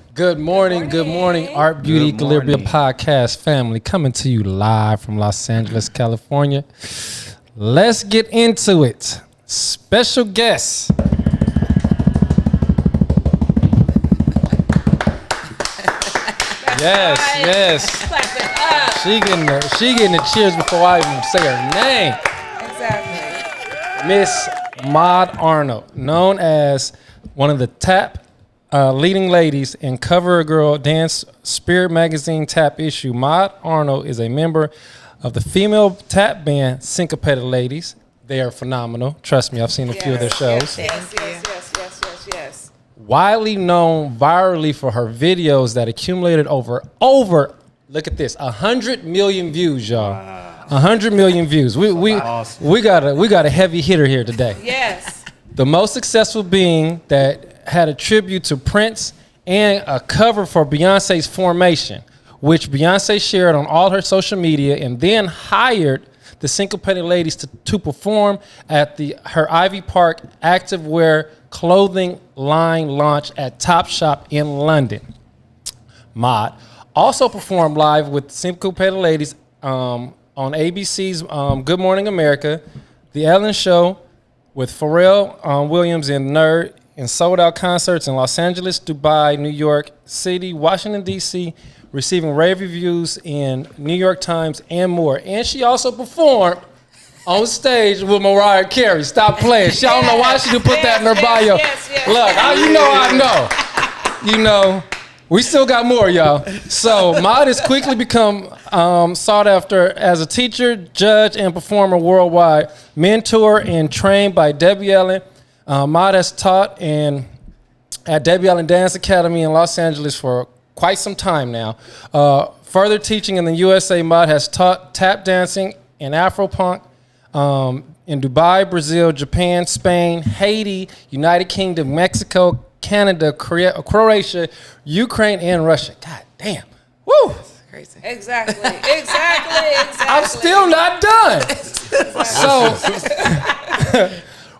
Good morning, Art, Beauty, Equilibrium Podcast family, coming to you live from Los Angeles, California. Let's get into it. Special guest. Yes. She getting the cheers before I even say her name. Exactly. Miss Mod Arnold, known as one of the leading ladies in Cover a Girl Dance Spirit Magazine tap issue. Mod Arnold is a member of the female tap band Syncopated Ladies. They are phenomenal. Trust me, I've seen a few of their shows. Yes. Widely known virally for her videos that accumulated over, look at this, 100 million views, y'all. Wow. 100 million views. We got a heavy hitter here today. Yes. The most successful being that had a tribute to Prince and a cover for Beyonce's Formation, which Beyonce shared on all her social media and then hired the Syncopated Ladies to perform at her Ivy Park activewear clothing line launch at Topshop in London. Mod also performed live with Syncopated Ladies on ABC's Good Morning America, The Ellen Show with Pharrell Williams and Nerd, and sold out concerts in Los Angeles, Dubai, New York City, Washington, D.C., receiving rave reviews in New York Times and more. And she also performed on stage with Mariah Carey. Stop playing. She don't know why she didn't put that in her bio. Look, I know. We still got more, y'all. So Mod has quickly become sought after as a teacher, judge, and performer worldwide, mentor and trained by Debbie Allen. Mod has taught at Debbie Allen Dance Academy in Los Angeles for quite some time now. Further teaching in the USA, Mod has taught tap dancing and Afropunk in Dubai, Brazil, Japan, Spain, Haiti, United Kingdom, Mexico, Canada, Croatia, Ukraine, and Russia. God damn. Woo! Crazy. Exactly. I'm still not done. So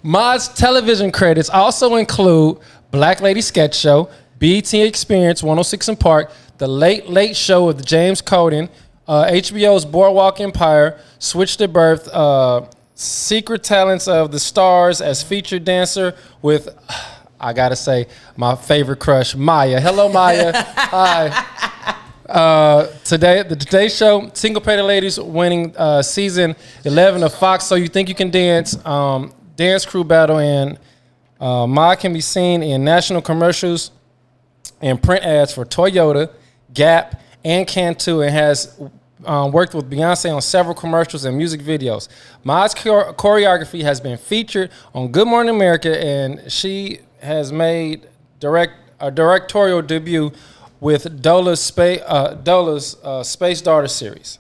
Mod's television credits also include Black Lady Sketch Show, BET Experience, 106 in Park, The Late Late Show with James Corden, HBO's Boardwalk Empire, Switched at Birth, Secret Talents of the Stars as featured dancer with, I gotta say, my favorite crush, Maya. Hello, Maya. Hi. The Today Show, Syncopated Ladies winning season 11 of Fox So You Think You Can Dance, dance crew battle, and Mod can be seen in national commercials and print ads for Toyota, Gap, and Cantu, and has worked with Beyonce on several commercials and music videos. Mod's choreography has been featured on Good Morning America, and she has made a directorial debut with Dola's Space Daughter series.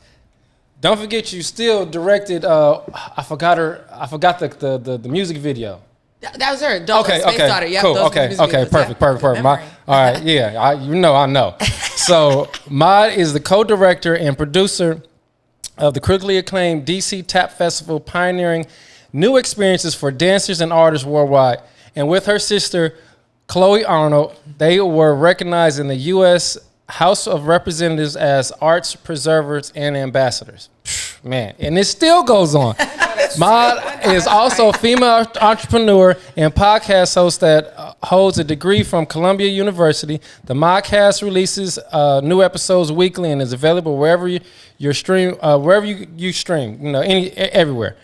Don't forget, you still directed. I forgot the music video. That was her. Dola's Space Daughter. Yep, cool. Perfect. All right, yeah. I know. So Mod is the co-director and producer of the critically acclaimed DC Tap Festival, pioneering new experiences for dancers and artists worldwide. And with her sister, Chloe Arnold, they were recognized in the U.S. House of Representatives as arts preservers and ambassadors. Man, and it still goes on. Mod is also a female entrepreneur and podcast host that holds a degree from Columbia University. The Maudcast releases new episodes weekly and is available wherever you stream, everywhere.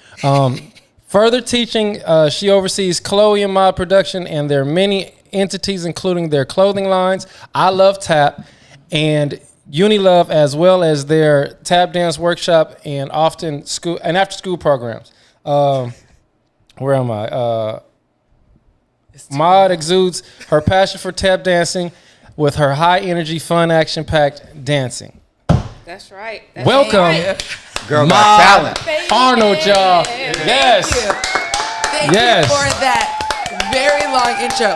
Further teaching, she oversees Chloe and Mod production and their many entities, including their clothing lines, I Love Tap, and Unilove, as well as their tap dance workshop and often school and after school programs. where am I? Mod exudes her passion for tap dancing with her high energy, fun, action packed dancing. That's right. Welcome, right. Girl Mod got talent. Arnold, y'all. Yes. Thank you for that very long intro.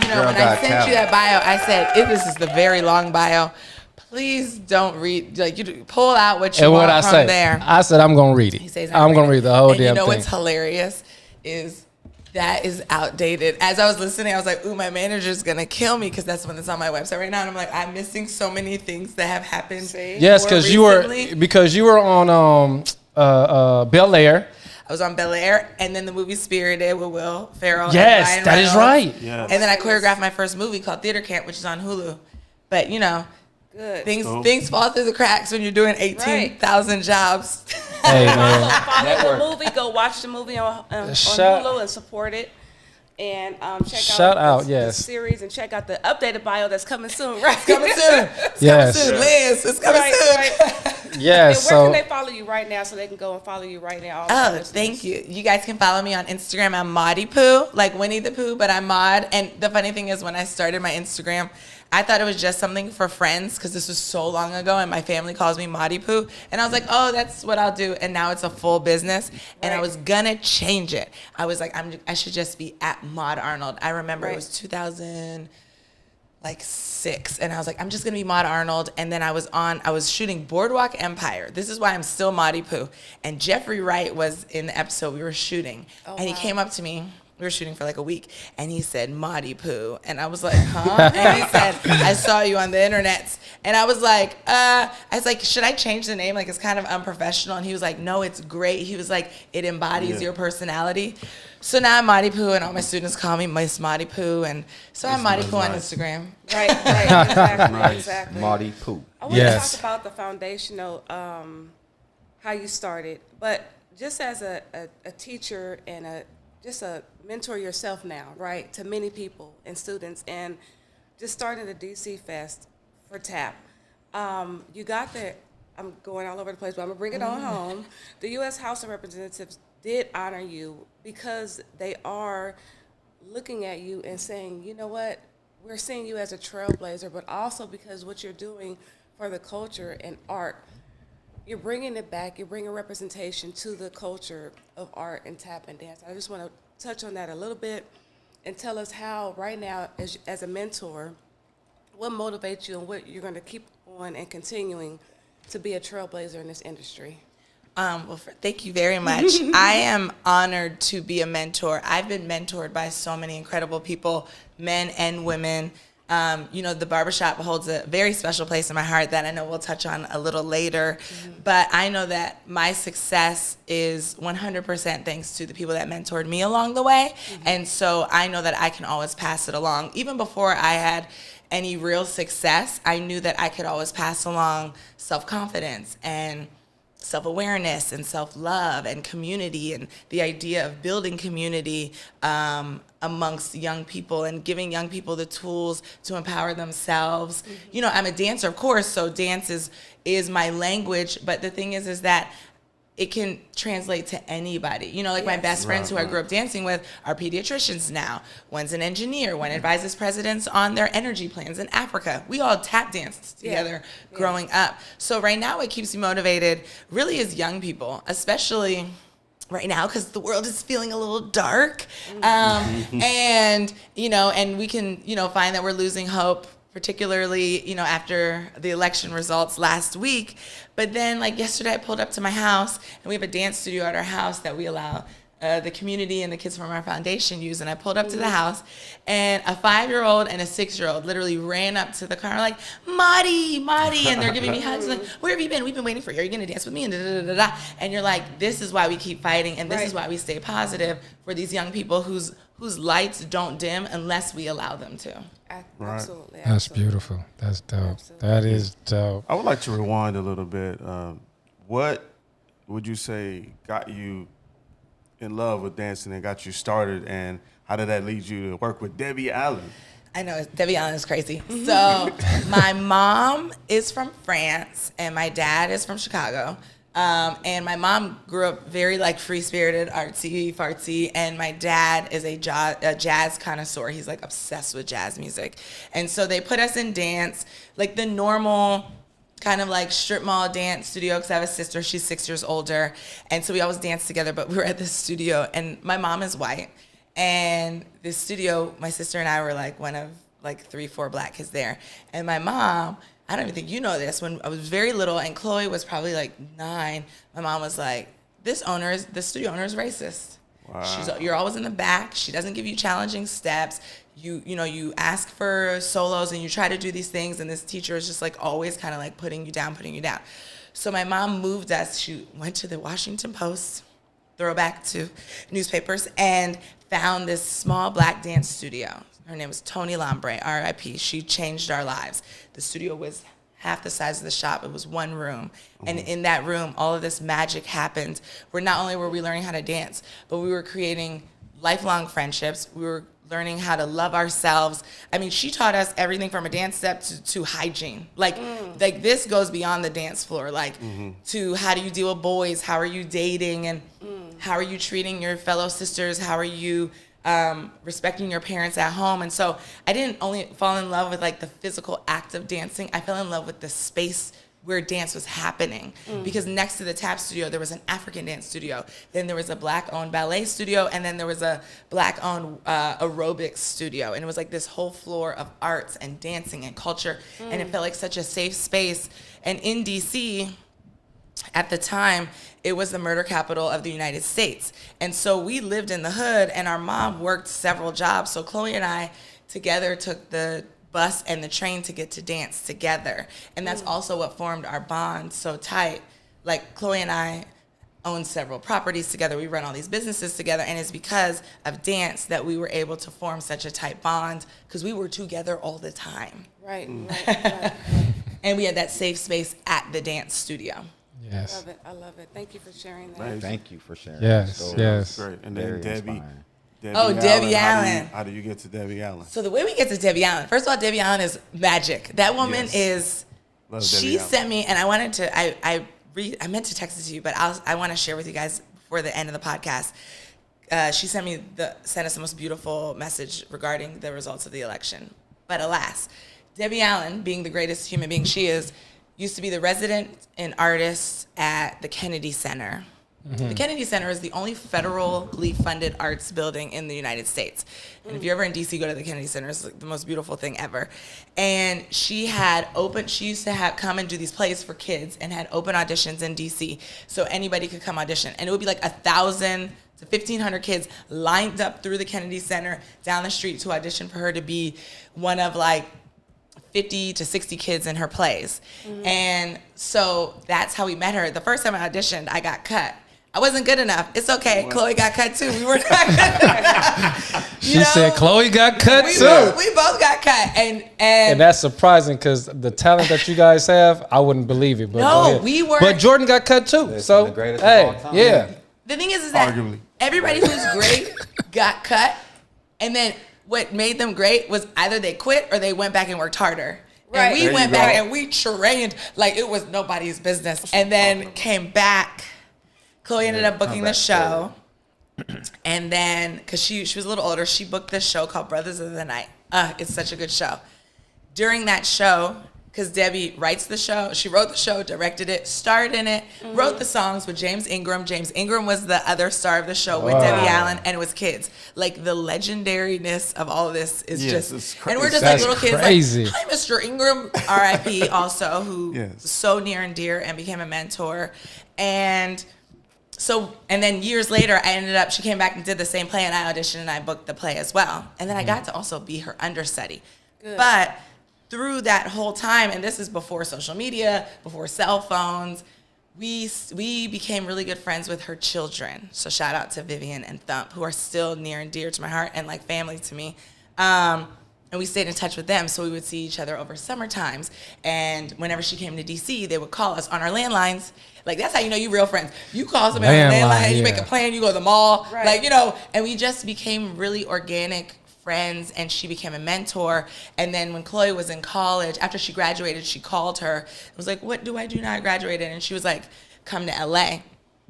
You know, when I sent you that bio, I said, this is the very long bio. Please don't read, like, you pull out what you want from there. I said, I'm going to read it. He says, I'm going to read the whole damn thing. You know what's hilarious is that is outdated. As I was listening, I was like, ooh, my manager's going to kill me because that's when it's on my website right now. And I'm like, I'm missing so many things that have happened. Yes, because you were on Bel Air. I was on Bel Air, and then the movie Spirited with Will Ferrell. Yes, that is right. Yes. And then I choreographed my first movie called Theater Camp, which is on Hulu. But, you know, things fall through the cracks when you're doing 18,000 jobs. Hey, man. Follow the movie. Go watch the movie on Hulu and support it. And check out the series and check out the updated bio that's coming soon. Right, coming soon. Coming soon, Liz. It's coming soon. Right. Yes. And where can they follow you right now so they can go and follow you right now? Thank you. You guys can follow me on Instagram. I'm maudiepooh, like Winnie the Pooh, but I'm Maud. And the funny thing is, when I started my Instagram, I thought it was just something for friends because this was so long ago, and my family calls me maudiepooh. And I was like, oh, that's what I'll do. And now it's a full business. And I was gonna change it. I was like, I should just be at Mod Arnold. I remember it was 2006, and I was like, I'm just gonna be Mod Arnold. And then I was shooting Boardwalk Empire. This is why I'm still Maudipooh. And Jeffrey Wright was in the episode we were shooting, and he came up to me. We were shooting for like a week, and he said, Maudipooh. And I was like, huh? And he said, I saw you on the internet. And I was like, should I change the name? Like, it's kind of unprofessional. And he was like, no, it's great. He was like, it embodies your personality. So now I'm Maudipooh, and all my students call me Miss Maudipooh. And so I'm Maudipooh on Instagram. Right, exactly. Nice. Exactly. Maudipooh. I want to talk about the foundational, how you started. But just as a teacher and just a mentor yourself now, right, to many people and students, and just starting the DC Fest for TAP. You got there, I'm going all over the place, but I'm going to bring it on home. The U.S. House of Representatives did honor you because they are looking at you and saying, you know what, we're seeing you as a trailblazer, but also because what you're doing for the culture and art, you're bringing it back, you're bringing representation to the culture of art and tap and dance. I just want to touch on that a little bit and tell us how right now, as a mentor, what motivates you and what you're going to keep on and continuing to be a trailblazer in this industry. Thank you very much. I am honored to be a mentor. I've been mentored by so many incredible people, men and women. The Barbershop holds a very special place in my heart that I know we'll touch on a little later. But I know that my success is 100% thanks to the people that mentored me along the way. And so I know that I can always pass it along. Even before I had any real success, I knew that I could always pass along self-confidence and self-awareness and self-love and community, and the idea of building community amongst young people and giving young people the tools to empower themselves. You know, I'm a dancer, of course, so dance is my language, but the thing is that it can translate to anybody. You know, like my best friends who I grew up dancing with are pediatricians now. One's an engineer, one advises presidents on their energy plans in Africa. We all tap danced together growing up. So right now what keeps me motivated really is young people, especially right now because the world is feeling a little dark. And we can, find that we're losing hope, particularly, after the election results last week. But then, like yesterday, I pulled up to my house, and we have a dance studio at our house that we allow the community and the kids from our foundation use. And I pulled up to the house, and a 5-year-old and a 6-year-old literally ran up to the car like, Maudie, and they're giving me hugs like, where have you been? We've been waiting for you. Are you going to dance with me? And And you're like, this is why we keep fighting, and this is why we stay positive for these young people whose lights don't dim unless we allow them to. Absolutely. That's beautiful. That's dope. Absolutely. That is dope. I would like to rewind a little bit. What would you say got you in love with dancing and got you started, and how did that lead you to work with Debbie Allen? I know, Debbie Allen is crazy. So my mom is from France, and my dad is from Chicago. And my mom grew up very like free-spirited, artsy, fartsy, and my dad is a jazz connoisseur. He's like obsessed with jazz music. And so they put us in dance, like the normal kind of like strip mall dance studio, because I have a sister, she's 6 years older. And so we always dance together, but we were at this studio, and my mom is white. And this studio, my sister and I were like one of like 3-4 black kids there. And my mom, I don't even think you know this, when I was very little and Chloe was probably like 9, my mom was like, the studio owner is racist. Wow. You're always in the back. She doesn't give you challenging steps. You ask for solos and you try to do these things, and this teacher is just like always kind of like putting you down. So my mom moved us. She went to the Washington Post, throwback to newspapers, and found this small black dance studio. Her name was Toni Lambre, R.I.P. She changed our lives. The studio was half the size of the shop. It was one room. And in that room, all of this magic happened, where not only were we learning how to dance, but we were creating lifelong friendships. We were learning how to love ourselves. I mean, she taught us everything from a dance step to hygiene. Like this goes beyond the dance floor, to how do you deal with boys? How are you dating? And how are you treating your fellow sisters? How are you respecting your parents at home? And so I didn't only fall in love with like the physical act of dancing. I fell in love with the space where dance was happening, because next to the tap studio there was an African dance studio, then there was a black-owned ballet studio, and then there was a black-owned aerobics studio, and it was like this whole floor of arts and dancing and culture, and it felt like such a safe space. And in DC at the time, it was the murder capital of the United States. And so we lived in the hood, and our mom worked several jobs. So Chloe and I together took the bus and the train to get to dance together. And that's also what formed our bond so tight. Like Chloe and I own several properties together. We run all these businesses together. And it's because of dance that we were able to form such a tight bond, because we were together all the time. Right. And we had that safe space at the dance studio. Yes. I love it. Thank you for sharing that. Nice. Thank you for sharing. Yes, that story. yes. Great. And then Debbie. Debbie Allen. How do you get to Debbie Allen? So the way we get to Debbie Allen, first of all, Debbie Allen is magic. That woman is, Love she Debbie Allen. sent me, and I wanted to, I meant to text it to you, but I want to share with you guys before the end of the podcast. She sent us the most beautiful message regarding the results of the election. But alas, Debbie Allen, being the greatest human being she is, used to be the resident and artist at the Kennedy Center. The Kennedy Center is the only federally funded arts building in the United States. And if you're ever in DC, go to the Kennedy Center. It's like the most beautiful thing ever. And she used to come and do these plays for kids, and had open auditions in DC, so anybody could come audition. And it would be like 1,000 to 1,500 kids lined up through the Kennedy Center down the street to audition for her to be one of like 50 to 60 kids in her plays. And so that's how we met her. The first time I auditioned, I got cut. I wasn't good enough. It's okay. Chloe got cut too. We were not good enough. She said Chloe got cut we too. We both got cut. And that's surprising, because the talent that you guys have, I wouldn't believe it. But go ahead. we were. But Jordan got cut too. Listen, So the greatest hey, of all time. yeah. The thing is that Arguably. everybody who's great got cut, and then what made them great was either they quit or they went back and worked harder. Right. And we There went you back go. and we trained like it was nobody's business, and then came back. Chloe ended up booking the show, and then because she was a little older, she booked this show called Brothers of the Night. It's such a good show. During that show, because Debbie writes the show, she wrote the show, directed it, starred in it, wrote the songs with James Ingram. James Ingram was the other star of the show with Debbie Allen, and it was kids. Like the legendariness of all of this is Yes, just, it's and we're just That's like little kids. crazy. Like, hi, Mr. Ingram, R.I.P. also, who Yes. was so near and dear and became a mentor. And then years later, she came back and did the same play, and I auditioned and I booked the play as well. And then I got to also be her understudy. Good. But through that whole time, and this is before social media, before cell phones, we became really good friends with her children. So shout out to Vivian and Thump, who are still near and dear to my heart and like family to me. And we stayed in touch with them, so we would see each other over summer times. And whenever she came to DC, they would call us on our landlines. Like, that's how you know you real friends. You call somebody on a landline, you make a plan, you go to the mall. Right. Like, and we just became really organic friends, and she became a mentor. And then when Chloe was in college, after she graduated, she called her. It was like, what do I do now I graduated? And she was like, come to LA.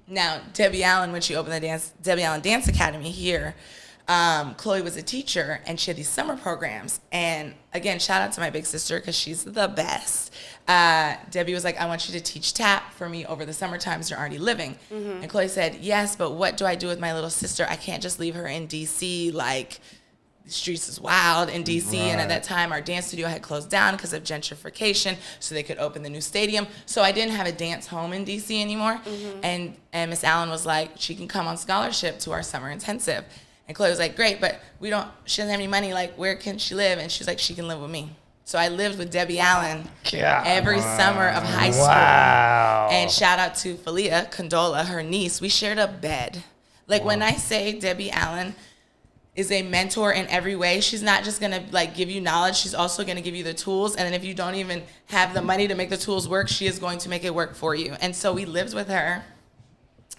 Now, Debbie Allen, when she opened the Debbie Allen Dance Academy here, Chloe was a teacher, and she had these summer programs. And again, shout out to my big sister because she's the best. Debbie was like, I want you to teach tap for me over the summer times you're already living. And Chloe said, yes, but what do I do with my little sister? I can't just leave her in D.C. Like, the streets is wild in D.C. Right. And at that time, our dance studio had closed down because of gentrification, so they could open the new stadium. So I didn't have a dance home in D.C. anymore. And Miss Allen was like, she can come on scholarship to our summer intensive. And Chloe was like, great, but she doesn't have any money. Like, where can she live? And she was like, she can live with me. So I lived with Debbie Allen every summer of high school. Wow. And shout out to Falia Condola, her niece. We shared a bed. Like, when I say Debbie Allen is a mentor in every way, she's not just gonna like give you knowledge, she's also gonna give you the tools. And then if you don't even have the money to make the tools work, she is going to make it work for you. And so we lived with her.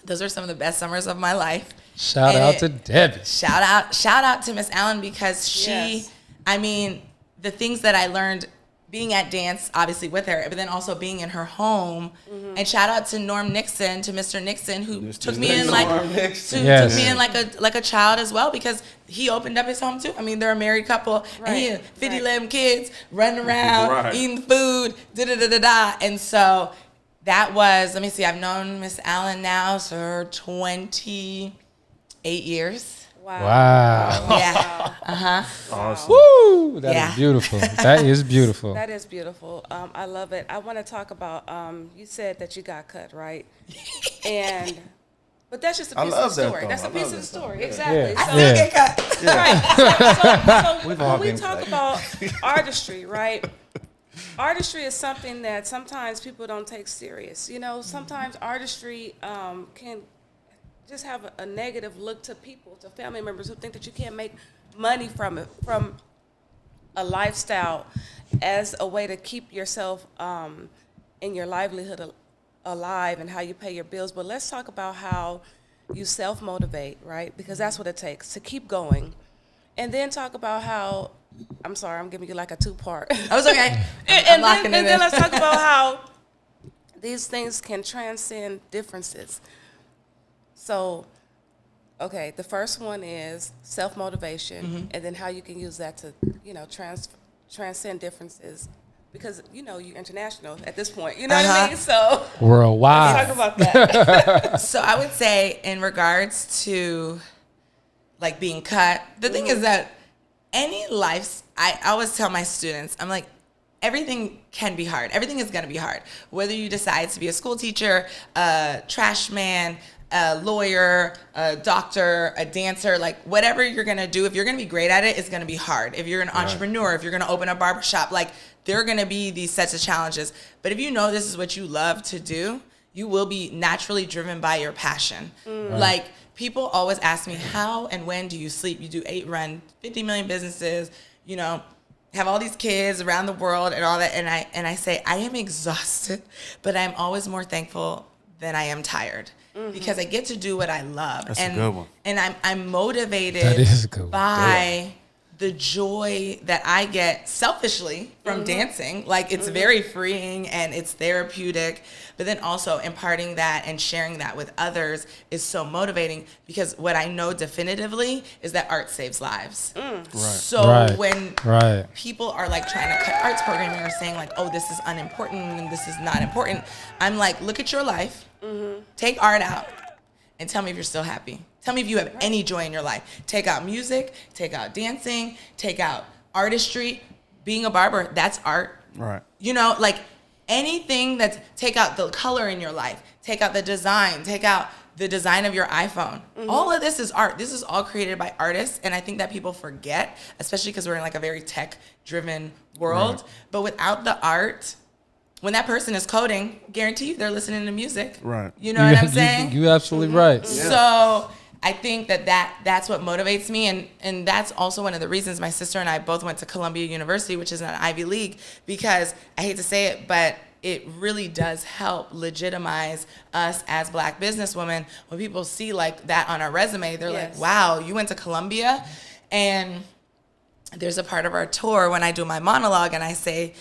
Those are some of the best summers of my life. Shout out to Debbie. Shout out to Miss Allen, because she, I mean, the things that I learned being at dance, obviously with her, but then also being in her home. And shout out to Norm Nixon, to Mr. Nixon, who took me in like took me in like a child as well, because he opened up his home too. I mean, they're a married couple, and he had 50 11 kids running around, eating food, And so that was, let me see, I've known Miss Allen now for 28 years. Wow. Yeah. Awesome. Woo! That is beautiful. That is beautiful. That is beautiful. I love it. I want to talk about, you said that you got cut, right? But that's just a piece of the story. That's a piece of the story. Exactly. Yeah. So, I still get cut. Right. So when we talk about artistry, right? Artistry is something that sometimes people don't take serious. You know, sometimes artistry can just have a negative look to people, to family members who think that you can't make money from it, from a lifestyle as a way to keep yourself and your livelihood alive and how you pay your bills. But let's talk about how you self-motivate, right? Because that's what it takes to keep going. And then talk about how, I'm sorry, I'm giving you like a two-part. I was okay. And then let's talk about how these things can transcend differences. So, okay, the first one is self-motivation, and then how you can use that to, you know, transcend differences, because, you know, you're international at this point, you know what I mean? So worldwide. let's talk about that. So I would say, in regards to like being cut, the thing is that any life, I always tell my students, I'm like, everything can be hard. Everything is going to be hard. Whether you decide to be a school teacher, a trash man, a lawyer, a doctor, a dancer, like whatever you're going to do, if you're going to be great at it, it's going to be hard. If you're an entrepreneur, if you're going to open a barbershop, like there are going to be these sets of challenges. But if you know this is what you love to do, you will be naturally driven by your passion. Like, people always ask me, how and when do you sleep? You run 50 million businesses, you know, have all these kids around the world and all that. And I say, I am exhausted, but I'm always more thankful than I am tired. Because I get to do what I love. That's a good one. And I'm motivated That is a good one. by the joy that I get selfishly from dancing. Like, it's very freeing and it's therapeutic, but then also imparting that and sharing that with others is so motivating, because what I know definitively is that art saves lives. So when people are like trying to cut arts programming or saying like, oh, this is unimportant and this is not important, I'm like, look at your life, take art out, and tell me if you're still happy. Tell me if you have any joy in your life. Take out music, take out dancing, take out artistry. Being a barber, that's art. Right. You know, like anything that's, take out the color in your life, take out the design, take out the design of your iPhone. All of this is art. This is all created by artists. And I think that people forget, especially because we're in like a very tech-driven world. Right. But without the art, when that person is coding, guarantee you they're listening to music. Right. You know what I'm saying? You're absolutely right. So I think that's what motivates me, and that's also one of the reasons my sister and I both went to Columbia University, which is an Ivy League, because I hate to say it, but it really does help legitimize us as Black businesswomen. When people see like that on our resume, they're like, wow, you went to Columbia? And there's a part of our tour when I do my monologue and I say,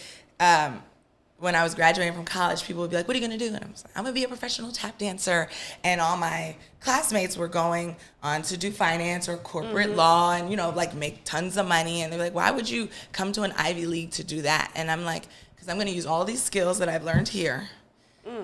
when I was graduating from college, people would be like, what are you going to do? And I was like, I'm going to be a professional tap dancer. And all my classmates were going on to do finance or corporate law and, you know, like make tons of money. And they're like, why would you come to an Ivy League to do that? And I'm like, because I'm going to use all these skills that I've learned here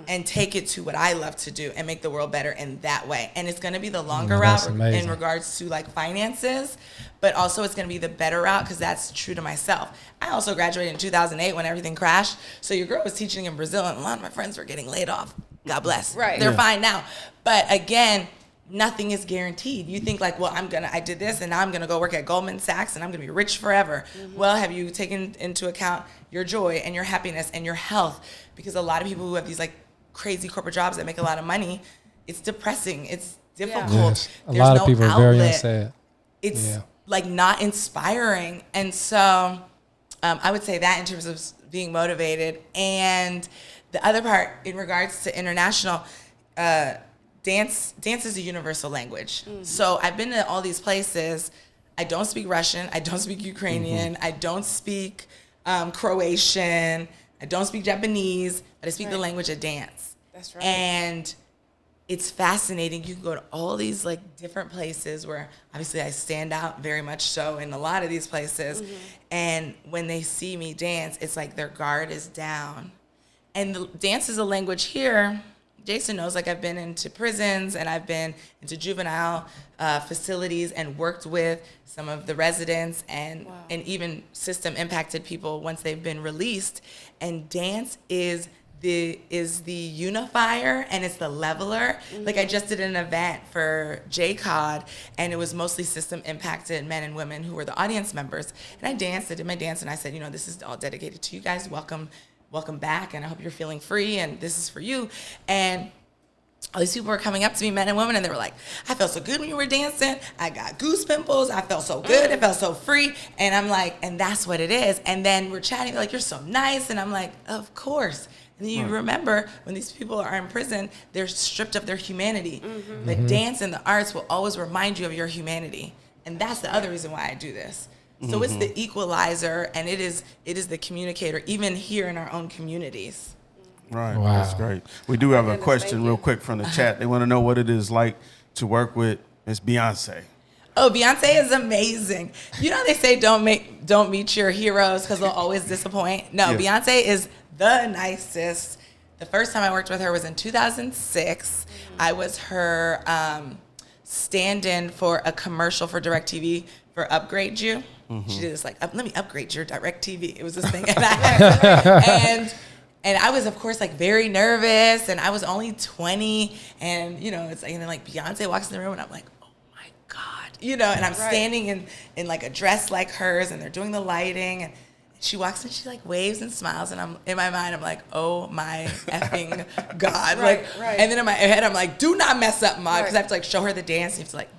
and take it to what I love to do and make the world better in that way. And it's going to be the longer route in regards to like finances, but also it's going to be the better route because that's true to myself. I also graduated in 2008 when everything crashed. So your girl was teaching in Brazil and a lot of my friends were getting laid off. God bless. Right. They're fine now. But again, nothing is guaranteed. You think like, well, I did this and now I'm going to go work at Goldman Sachs and I'm going to be rich forever. Well, have you taken into account your joy and your happiness and your health? Because a lot of people who have these like crazy corporate jobs that make a lot of money, it's depressing. It's difficult. Yes. A There's lot no of people are very sad. It's like not inspiring. And so I would say that in terms of being motivated. And the other part in regards to international, dance is a universal language. So I've been to all these places. I don't speak Russian. I don't speak Ukrainian. I don't speak Croatian. I don't speak Japanese, but I speak the language of dance. That's right. And it's fascinating. You can go to all these like different places where obviously I stand out very much so in a lot of these places. And when they see me dance, it's like their guard is down. And the dance is a language here. Jason knows, like I've been into prisons and I've been into juvenile facilities and worked with some of the residents and even system impacted people once they've been released. And dance is the unifier and it's the leveler. Like I just did an event for JCOD and it was mostly system impacted men and women who were the audience members. And I did my dance and I said, you know, this is all dedicated to you guys. Welcome back, and I hope you're feeling free, and this is for you. And all these people were coming up to me, men and women, and they were like, I felt so good when you were dancing. I got goose pimples. I felt so good. I felt so free. And I'm like, and that's what it is. And then we're chatting, they're like, you're so nice. And I'm like, of course. And you remember when these people are in prison, they're stripped of their humanity. But dance and the arts will always remind you of your humanity. And that's the other reason why I do this. So it's the equalizer, and it is the communicator, even here in our own communities. Right. Wow. That's great. We do have a question real quick from the chat. They want to know what it is like to work with Miss Beyonce. Oh, Beyonce is amazing. You know, they say don't meet your heroes because they'll always disappoint. No, Beyonce is the nicest. The first time I worked with her was in 2006. I was her stand-in for a commercial for DirecTV for Upgrade You. She did this like, let me upgrade your DirecTV. It was this thing. And I was, of course, like very nervous, and I was only 20, and, you know, it's like, and then like Beyonce walks in the room, and I'm like, oh my God, you know, and I'm standing in like a dress like hers, and they're doing the lighting, and she walks in, she like waves and smiles, and I'm in my mind, I'm like, oh my effing God. And then in my head, I'm like, do not mess up, Maud, because I have to like show her the dance, and you have to like,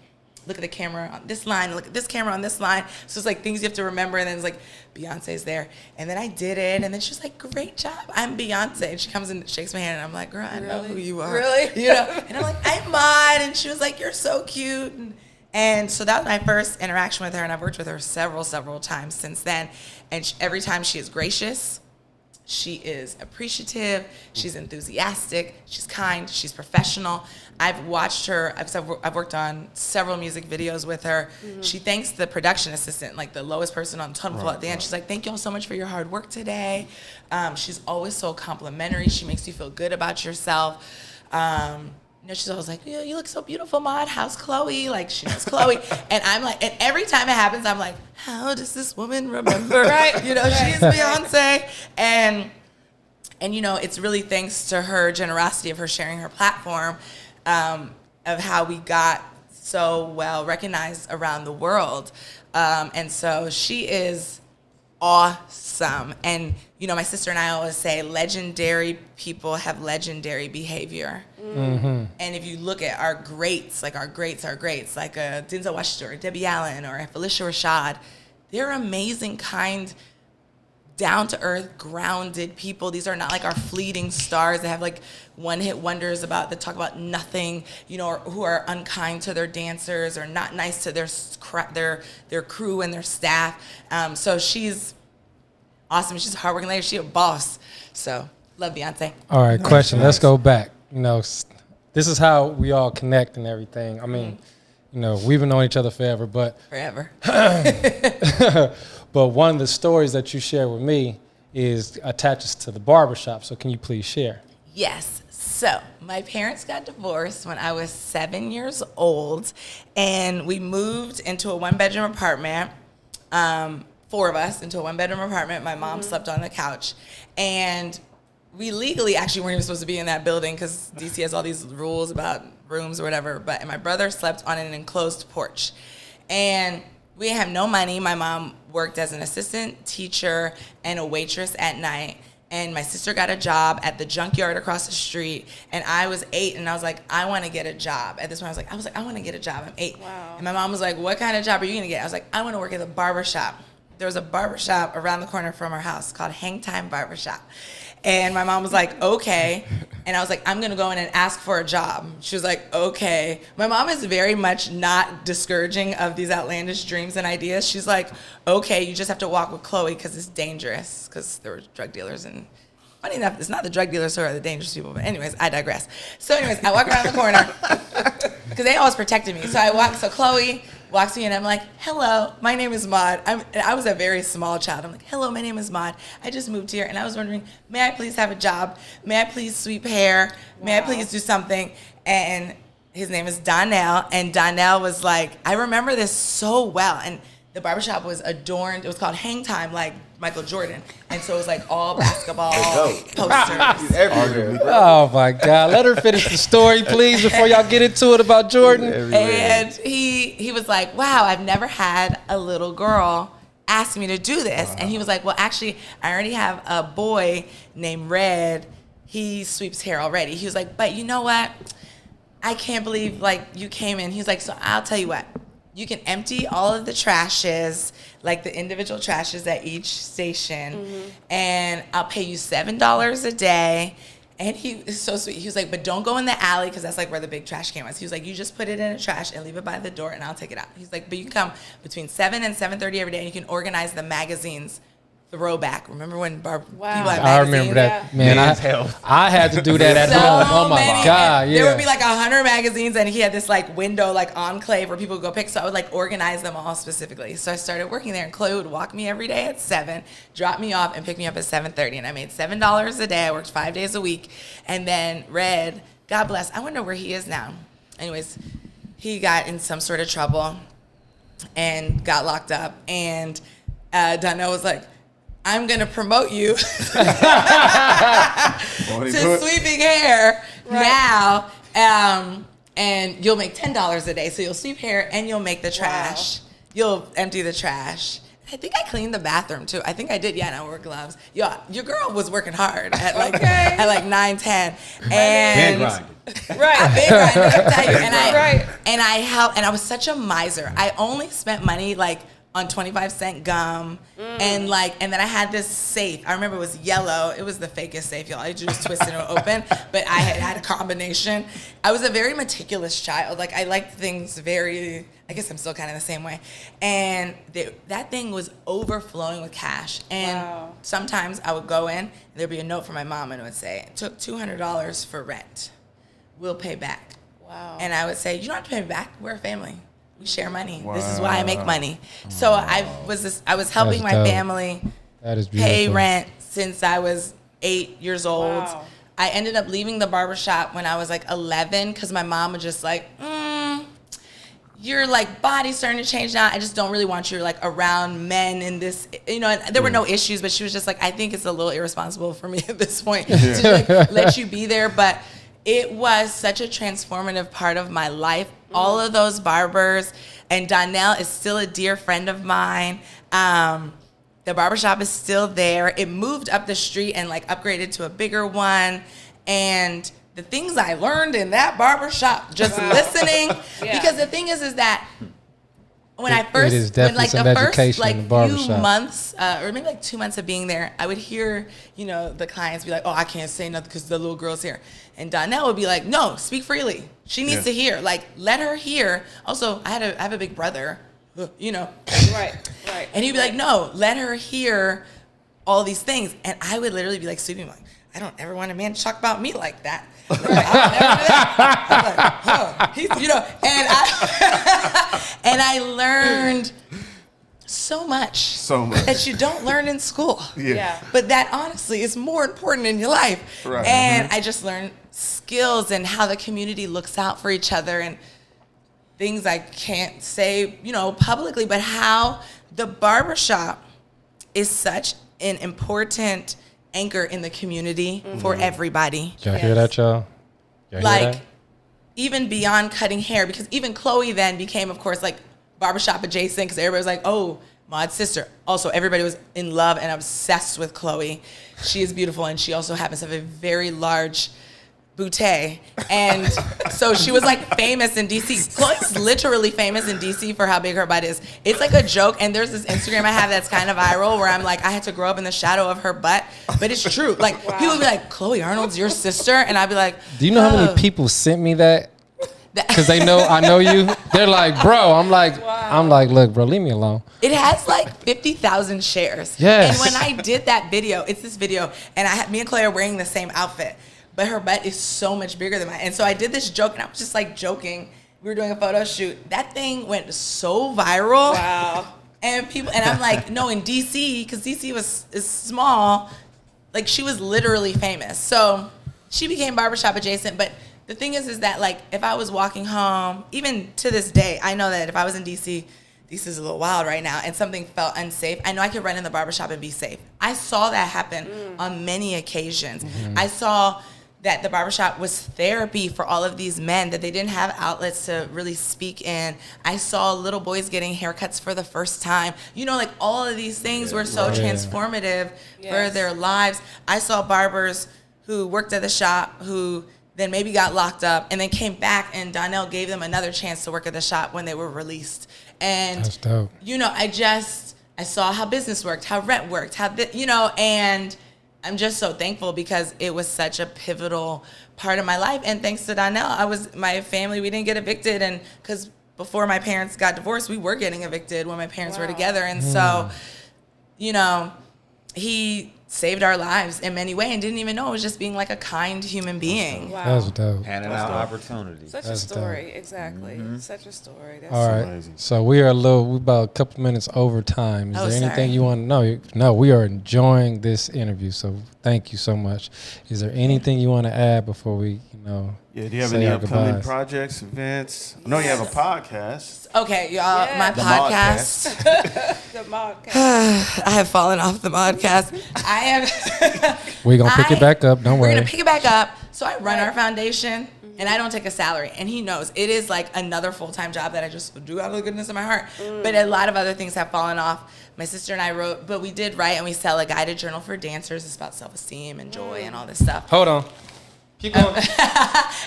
look at the camera on this line, look at this camera on this line. So it's like things you have to remember, and then it's like, Beyonce's there. And then I did it, and then she was like, great job, I'm Beyonce. And she comes and shakes my hand, and I'm like, girl, I know who you are. Really? You know? And I'm like, I'm Maud. And she was like, you're so cute. And so that was my first interaction with her, and I've worked with her several times since then. And every time she is gracious, she is appreciative, she's enthusiastic, she's kind, she's professional. I've watched her, I've worked on several music videos with her. She thanks the production assistant, like the lowest person on the totem pole at the end. She's like, thank you all so much for your hard work today. She's always so complimentary. She makes you feel good about yourself. You know, she's always like, yeah, you look so beautiful, Maud. How's Chloe? Like, she knows Chloe. And I'm like, and every time it happens, I'm like, how does this woman remember? You know, she's Beyonce. And you know, it's really thanks to her generosity of her sharing her platform of how we got so well recognized around the world. And so she is awesome. And, you know, my sister and I always say legendary people have legendary behavior. And if you look at our greats, like Denzel Washington or Debbie Allen or Felicia Rashad, they're amazing, kind, down-to-earth, grounded people. These are not like our fleeting stars that have like one-hit wonders that talk about nothing, you know, or who are unkind to their dancers or not nice to their crew and their staff. So she's awesome. She's a hardworking lady. She's a boss. So love Beyonce. All right, question. Let's go back. You know, this is how we all connect and everything. I mean, you know, we've been knowing each other forever, but Forever. but one of the stories that you share with me is attaches to the barbershop. So can you please share? Yes. So my parents got divorced when I was 7 years old, and we moved into a one-bedroom apartment. 4 of us into a one-bedroom apartment. My mom slept on the couch, and we legally actually weren't even supposed to be in that building because DC has all these rules about rooms or whatever. But my brother slept on an enclosed porch, and we have no money. My mom worked as an assistant teacher and a waitress at night. And my sister got a job at the junkyard across the street. And I was 8, and I was like, I want to get a job. At this point, I was like, I want to get a job. I'm 8. Wow. And my mom was like, what kind of job are you going to get? I was like, I want to work at the barbershop. There was a barbershop around the corner from our house called Hang Time Barbershop. And my mom was like, okay. And I was like, I'm going to go in and ask for a job. She was like, okay. My mom is very much not discouraging of these outlandish dreams and ideas. She's like, okay, you just have to walk with Chloe because it's dangerous, because there were drug dealers. And funny enough, it's not the drug dealers who are the dangerous people. But anyways, I digress. So anyways, I walk around the corner because they always protected me. So Chloe walks me in, and I'm like, hello, my name is Maud. I was a very small child. I'm like, hello, my name is Maud. I just moved here, and I was wondering, may I please have a job? May I please sweep hair? May I please do something? And his name is Donnell, and Donnell was like, I remember this so well. And the barbershop was adorned. It was called Hang Time, like Michael Jordan. And so it was like all basketball posters. Everywhere. Oh my God! Let her finish the story, please, before y'all get into it about Jordan. And he was like, wow, I've never had a little girl ask me to do this. And he was like, well, actually, I already have a boy named Red. He sweeps hair already. He was like, but you know what? I can't believe, like, you came in. He was like, so I'll tell you what. You can empty all of the trashes, like the individual trashes at each station, and I'll pay you $7 a day. And he is so sweet. He was like, but don't go in the alley, because that's like where the big trash can was. He was like, you just put it in a trash and leave it by the door, and I'll take it out. He's like, but you can come between 7 and 7:30 every day, and you can organize the magazines. Throwback. Remember when people had magazines? I remember that, man. I had to do that at So home. Oh my many. God, yeah. There would be like 100 magazines, and he had this like window, like enclave where people would go pick. So I would like organize them all specifically. So I started working there, and Chloe would walk me every day at 7, drop me off, and pick me up at 7:30. And I made $7 a day. I worked 5 days a week. And then Red, God bless, I wonder where he is now. Anyways, he got in some sort of trouble and got locked up. And Donnell was like, I'm going to promote you to sweeping hair now, and you'll make $10 a day. So you'll sweep hair and you'll make the trash. Wow. You'll empty the trash. I think I cleaned the bathroom too. I think I did. Yeah, and I wore gloves. Yeah, your girl was working hard at like at like 9, 10, and Right. I've been grinding, I can tell you. And I helped, and I was such a miser. I only spent money like on 25-cent gum, and then I had this safe. I remember it was yellow. It was the fakest safe, y'all. I just twisted it open, but I had a combination. I was a very meticulous child. Like, I liked things very, I guess I'm still kind of the same way. And that thing was overflowing with cash. And sometimes I would go in, and there'd be a note from my mom, and it would say, it took $200 for rent. We'll pay back. Wow. And I would say, you don't have to pay me back. We're a family. We share money. Wow. This is why I make money. So I was helping my family pay rent since I was 8 years old. Wow. I ended up leaving the barbershop when I was like 11 because my mom was just like, your like body's starting to change now. I just don't really want you like around men in this, you know, and there were no issues, but she was just like, I think it's a little irresponsible for me at this point to like let you be there. But it was such a transformative part of my life. All of those barbers, and Donnell is still a dear friend of mine. The barbershop is still there. It moved up the street and like upgraded to a bigger one. And the things I learned in that barbershop, just listening, because the thing is that when I first, it is definitely some education in the barbershop. Few months, or maybe like 2 months of being there, I would hear, you know, the clients be like, "Oh, I can't say nothing because the little girl's here," and Donnell would be like, "No, speak freely. She needs to hear. Like, let her hear." Also, I have a big brother, you know, Right. and he'd be like, "No, let her hear all these things. And I would literally be like, sleeping like, I don't ever want a man to talk about me like that. Like, I would never do that. I'm like, he's, you know, and I learned so much that you don't learn in school. Yeah. But that honestly is more important in your life. Right. And I just learned skills and how the community looks out for each other and things I can't say, you know, publicly, but how the barbershop is such an important anchor in the community for everybody. Y'all hear that, y'all? Y'all hear Like, that? even beyond cutting hair, because even Chloe then became, of course, like barbershop adjacent, because everybody was like, oh, Maud's sister. Also, everybody was in love and obsessed with Chloe. She is beautiful, and she also happens to have a very large bootay. And so she was like famous in DC. Chloe's literally famous in DC for how big her butt is. It's like a joke. And there's this Instagram I have that's kind of viral where I'm like, I had to grow up in the shadow of her butt. But it's true. Like, people would be like, Chloe Arnold's your sister? And I'd be like, Do you know how many people sent me that? Because they know I know you. They're like, bro. I'm like, look, bro, leave me alone. It has like 50,000 shares. Yes. And when I did that video, it's this video, and me and Chloe are wearing the same outfit, but her butt is so much bigger than mine. And so I did this joke, and I was just like joking. We were doing a photo shoot. That thing went so viral. Wow. And I'm like, no, in DC, because DC is small, like she was literally famous. So she became barbershop adjacent. But the thing is that like if I was walking home, even to this day, I know that if I was in DC is a little wild right now, and something felt unsafe, I know I could run in the barbershop and be safe. I saw that happen on many occasions. I saw that the barbershop was therapy for all of these men that they didn't have outlets to really speak in. I saw little boys getting haircuts for the first time. You know, like all of these things were so transformative for their lives. I saw barbers who worked at the shop who then maybe got locked up and then came back, and Donnell gave them another chance to work at the shop when they were released. And, That's dope. you know, I saw how business worked, how rent worked, and I'm just so thankful because it was such a pivotal part of my life. And thanks to Donnell, my family, we didn't get evicted. And because before my parents got divorced, we were getting evicted when my parents were together. And so, you know, he saved our lives in many ways and didn't even know it was just being like a kind human being. Wow. That's dope. Handing out opportunities. Such That's a story, dope. exactly. Such a story. That's All right. amazing. So we are we about a couple minutes over time. Is Oh, there anything sorry. you want to know? No, we are enjoying this interview. So thank you so much. Is there anything you want to add before we, Yeah, do you have say any our upcoming goodbyes? projects, events? I know you have a podcast. Okay, y'all, Yeah. my The podcast. the Maudcast. I have fallen off the podcast. I have. We're going to pick it back up. Don't We're worry. going to pick it back up. So I run our foundation, and I don't take a salary. And he knows it is like another full-time job that I just do out of the goodness of my heart. But a lot of other things have fallen off. My sister and I wrote, but we did write, and we sell a guided journal for dancers. It's about self-esteem and joy and all this stuff. Hold on. Keep going.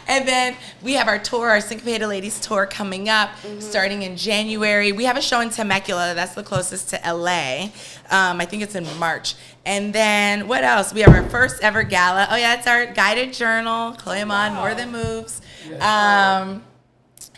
And then we have our tour, our Syncopated Ladies tour coming up, starting in January. We have a show in Temecula. That's the closest to LA. I think it's in March. And then what else? We have our first ever gala. Oh yeah, it's our guided journal, Chloe Mod, More Than Moves.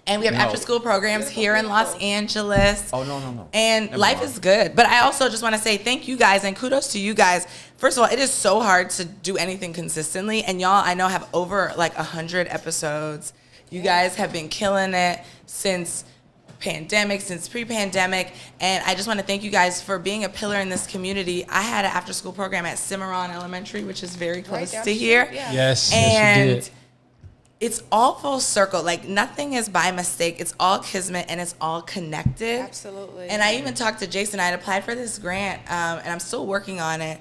And we have after school programs here in Los Angeles. Oh, no. And Never life mind. is good. But I also just want to say thank you guys and kudos to you guys. First of all, it is so hard to do anything consistently. And y'all, I know, have over like 100 episodes. You guys have been killing it since pandemic, since pre-pandemic. And I just want to thank you guys for being a pillar in this community. I had an after school program at Cimarron Elementary, which is very close down to the here. street, yeah. Yes, And yes, you did. it's all full circle. Like nothing is by mistake. It's all kismet and it's all connected. Absolutely. And I even talked to Jason. I had applied for this grant, and I'm still working on it,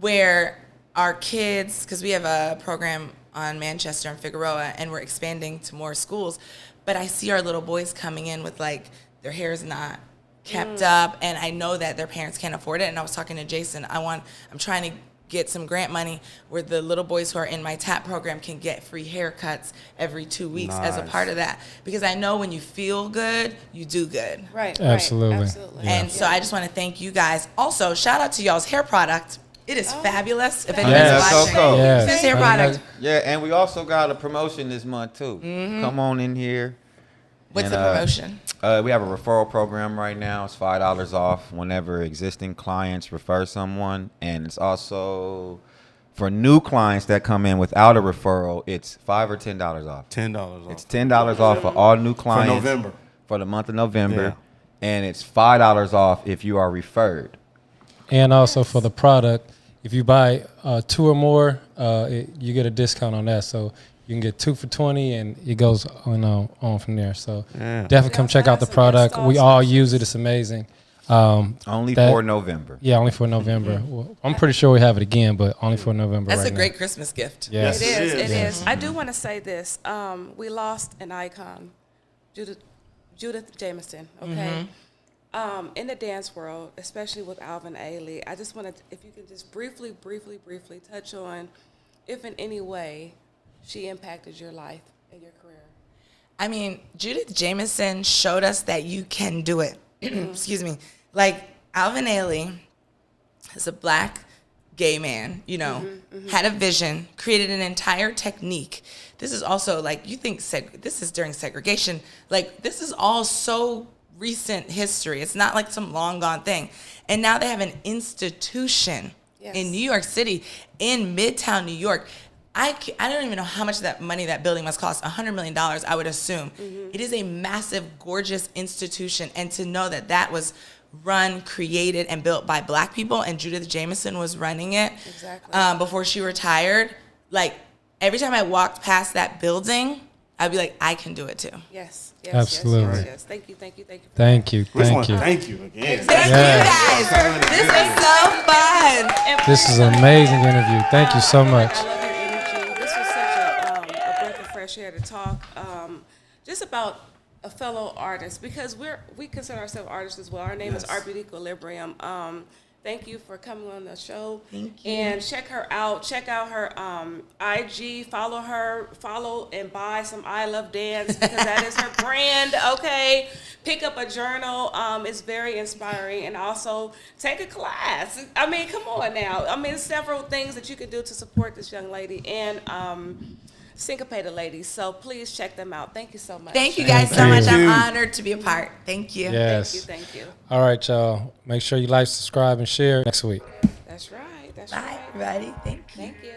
where our kids, because we have a program on Manchester and Figueroa, and we're expanding to more schools. But I see our little boys coming in with like their hair is not kept up, and I know that their parents can't afford it. And I was talking to Jason. I'm trying to get some grant money where the little boys who are in my TAP program can get free haircuts every 2 weeks as a Nice. part of that. Because I know when you feel good, you do good. Right. Absolutely. Right, absolutely. Yeah. And so I just want to thank you guys. Also, shout out to y'all's hair product. It is fabulous. If Yeah, anybody's that's so watching, cool. Yes. this hair product. Yeah, and we also got a promotion this month too. Come on in here What's the promotion? We have a referral program right now. It's $5 off whenever existing clients refer someone, and it's also for new clients that come in without a referral. It's $5 or $10 off. $10 off. It's $10 off for all new clients For November. for the month of November, Yeah. and it's $5 off if you are referred. And also for the product, if you buy 2 or more, you get a discount on that. So you can get 2 for $20, and it goes on from there. So definitely come check out the product. We all use it. It's amazing. Only for November. Yeah, only for November. Well, I'm pretty sure we have it again, but only for November. That's right a great now. Christmas gift. Yes. It is. It Yes. is. I do want to say this. We lost an icon, Judith Jameson. Okay. In the dance world, especially with Alvin Ailey, I just wanted, if you could just briefly touch on if in any way she impacted your life and your career. I mean, Judith Jameson showed us that you can do it. Excuse me. Like, Alvin Ailey is a black gay man, had a vision, created an entire technique. This is also, like, you think this is during segregation. Like, this is all so recent history. It's not like some long gone thing. And now they have an institution in New York City, in Midtown New York. I don't even know how much that building must cost. $100 million, I would assume. It is a massive, gorgeous institution. And to know that was run, created, and built by black people, and Judith Jameson was running it before she retired. Like, every time I walked past that building, I'd be like, I can do it too. Yes. Absolutely. Yes. Thank you. Thank you. Thank you again. Thank you guys. This is so fun. This is an amazing interview. Thank you so much. I love your energy. This was such a breath of fresh air to talk just about a fellow artist, because we consider ourselves artists as well. Our name is Art Beat Equilibrium. Thank you for coming on the show. Thank you. And check her out. Check out her IG. Follow her. Follow and buy some I Love Dance, because that is her brand. Okay. Pick up a journal. It's very inspiring. And also take a class. I mean, come on now. I mean, several things that you can do to support this young lady and Syncopated Ladies. So please check them out. Thank you so much. Thank you guys so much. I'm honored to be a part. Thank you. Yes. Thank you. All right, y'all. Make sure you like, subscribe, and share next week. That's right. Bye, everybody. Thank you. Thank you.